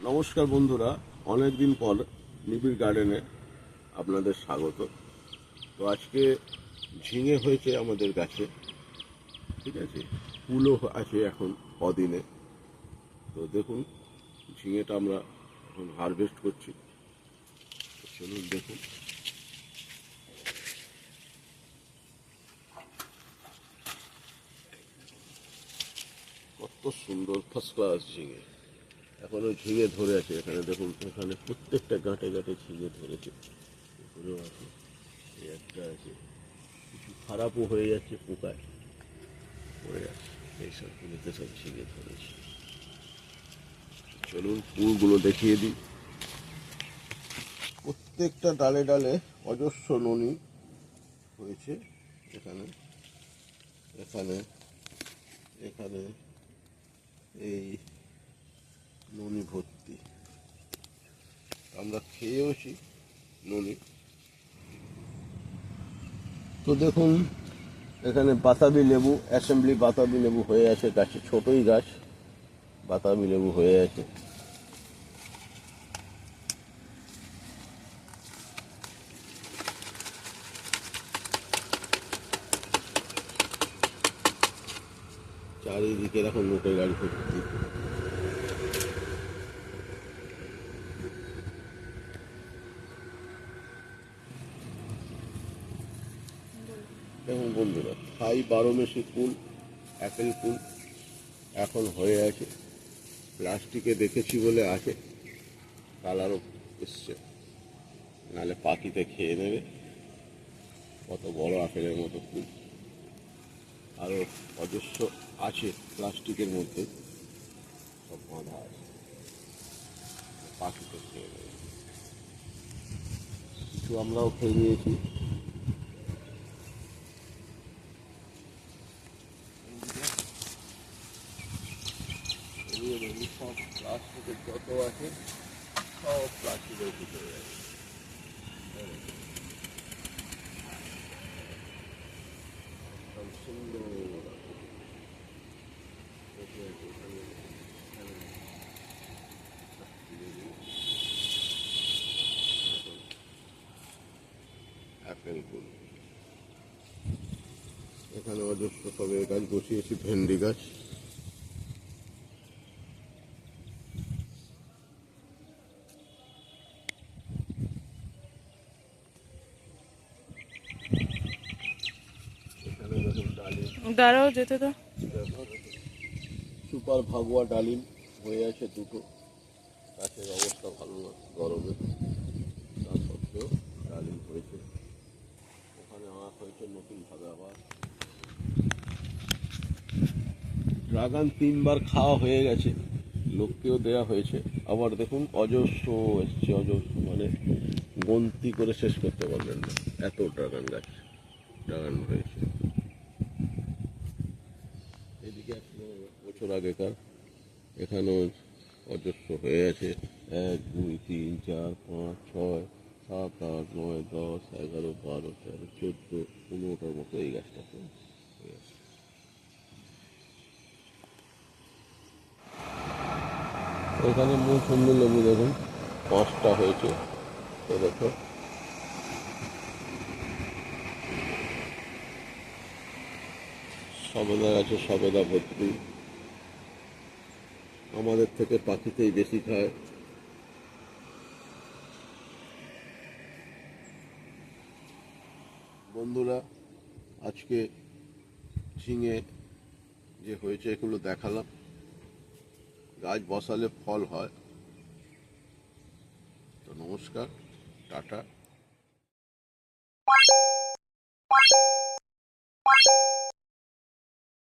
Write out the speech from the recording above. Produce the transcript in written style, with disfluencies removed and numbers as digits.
নমস্কার বন্ধুরা, অনেক দিন পর নিবিড় গার্ডেনে আপনাদের স্বাগত। তো আজকে ঝিঙে হয়েছে আমাদের গাছে, ঠিক আছে, ফুলও আছে এখন কদিনে। তো দেখুন ঝিঙেটা আমরা এখন হারভেস্ট করছি। চলুন দেখুন। কত সুন্দর ফার্স্ট ক্লাস ঝিঙে, এখনো ঝিঙে ধরে আছে। এখানে দেখুন, এখানে প্রত্যেকটা গাঁটে গাঁটে ঝিঙে ধরেছে, উপরেও আছে, এই একটা আছে, কিছু খারাপও হয়ে যাচ্ছে, পোকায় পড়ে যাচ্ছে, এইসব গুলোতে সব ঝিঙে ধরেছে। চলুন ফুলগুলো দেখিয়ে দিই। প্রত্যেকটা ডালে ডালে অজস্র ননি হয়েছে। এখানে এখানে এখানে এই ননি ভর্তি, আমরা খেয়েওছি ননি। তো দেখুন এখানে বাতাবি লেবু, অ্যাসেম্বলি বাতাবি লেবু হয়ে আছে গাছে, ছোটই গাছ, বাতাবি লেবু হয়ে আছে। চারিদিকে এখন লোকের গাড়ি ভর্তি। দেখুন বন্ধুরা, থাই 12 মাসি ফুল, অ্যাপেল ফুল এখন হয়ে আছে। প্লাস্টিকে দেখেছি বলে আছে, কালারও এসছে, নাহলে পাখিতে খেয়ে নেবে। কত বড় আপেলের মতো ফুল, আরও অজস্র আছে প্লাস্টিকের মধ্যে, সব বাঁধা আছে, পাখিতে খেয়ে নেবে। কিছু আমরাও খেয়ে নিয়েছি। সব প্লাস্টিকের যত আছে সব প্লাস্টিকের ভিতরে আছে। সুন্দর অ্যাপেল ফুল। এখানে অজস্র সবের গাছ বসিয়েছি, ভেন্ডি গাছ। এখানে দেখুন ডালিম, দাঁড়াও যেতে তো। সুপার ভাগুয়া ডালিম হয়ে আছে দুটো। গাছের অবস্থা ভালো না গরমে, তা সত্ত্বেও ডালিম হয়েছে। ওখানে আখ হয়েছে নতুনভাবে আবার। ড্রাগন 3বার খাওয়া হয়ে গেছে, লোককেও দেওয়া হয়েছে। আবার দেখুন অজস্র এসছে, অজস্র মানে গন্তি করে শেষ করতে পারবেন না, এত ড্রাগন গাছ, ড্রাগন হয়েছে। এদিকে 1 বছর আগেকার, এখানেও অজস্র হয়ে আছে। 1 2 3 4 5 6 7 8 9 10 11 12 13 14 15টার মতো এই গাছটাতে হয়ে আছে। এখানে মৌসুমী লেবু দেখুন 5টা হয়েছে। তো দেখো সবেদা গাছে সবেদা ভর্তি। আমাদের থেকে পাখিতেই বেশি খায়। বন্ধুরা, আজকে ঝিঙে যে হয়েছে এগুলো দেখালাম। গাছ বসালে ফল হয়। তো নমস্কার, টাটা।